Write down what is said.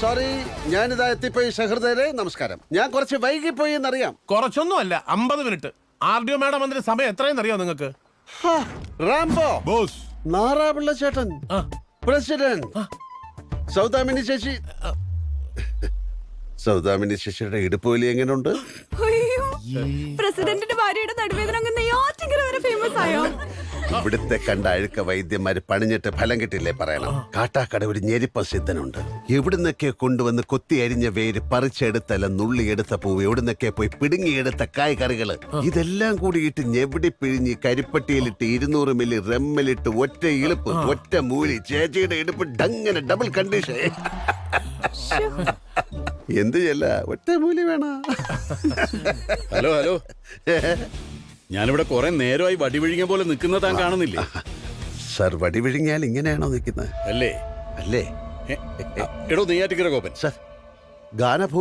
Sorry, ഞാനിതാ എത്തിപ്പോയി. സഹൃദയരെ നമസ്കാരം. ഞാൻ കുറച്ച് വൈകിപ്പോയി എന്നറിയാം. കുറച്ചൊന്നും അല്ല, 50 മിനിറ്റ്. RDO മാഡം വന്നിട്ട് സമയം എത്രയെന്ന് അറിയോ നിങ്ങൾക്ക്? റാംബോ ബോസ്, നാറാപിള്ള ചേട്ടൻ, പ്രസിഡന്റ്, സൗദാമിനി ചേച്ചി. സൗദാമിനി ചേച്ചിയുടെ ഇടുപ്പുലി എങ്ങനെയുണ്ട്? പ്രസിഡന്റിന്റെ ഭാര്യയുടെ നടുവേദന അങ്ങ് നെയ്യാറ്റിൻകര വരെ ഫേമസ് ആയോ? ഇവിടുത്തെ കണ്ട അഴുക്ക വൈദ്യന്മാര് പണിഞ്ഞിട്ട് ഫലം കിട്ടില്ലേ പറയണം. കാട്ടാക്കട ഒരു ഞെരിപ്പ സിദ്ധനുണ്ട്. എവിടുന്നൊക്കെ കൊണ്ടുവന്ന് കൊത്തി അരിഞ്ഞ വേര്, പറിച്ചെടുത്തല്ല നുള്ളിയെടുത്ത പൂവ്, എവിടുന്നൊക്കെ പോയി പിടുങ്ങിയെടുത്ത കായ്കറികള്, ഇതെല്ലാം കൂടിയിട്ട് ഞെവിടി പിഴിഞ്ഞ് കരിപ്പട്ടിയിലിട്ട് 200 മില്ലി റെമ്മലിട്ട് ഒറ്റ ഇളുപ്പ്, ഒറ്റ മൂലി. ചേച്ചിയുടെ ഇടുപ്പ് ഡങ്ങനെ ഡബിൾ കണ്ടീഷൻ. എന്ത് ചെല്ല, ഒറ്റ മൂലി വേണ. ഹലോ ഹലോ, ഞാനിവിടെ കുറെ നേരമായി വടി വിഴിഞ്ഞ പോലെ നിൽക്കുന്നത് താൻ കാണുന്നില്ലേ? സർ, വടി വിഴുങ്ങിയാൽ ഇങ്ങനെയാണോ നിൽക്കുന്നത്? അല്ലേ അല്ലേ? എടോ നെയ്യാറ്റിക്കര ഗോപൻ സർ, ഗാനഭൂ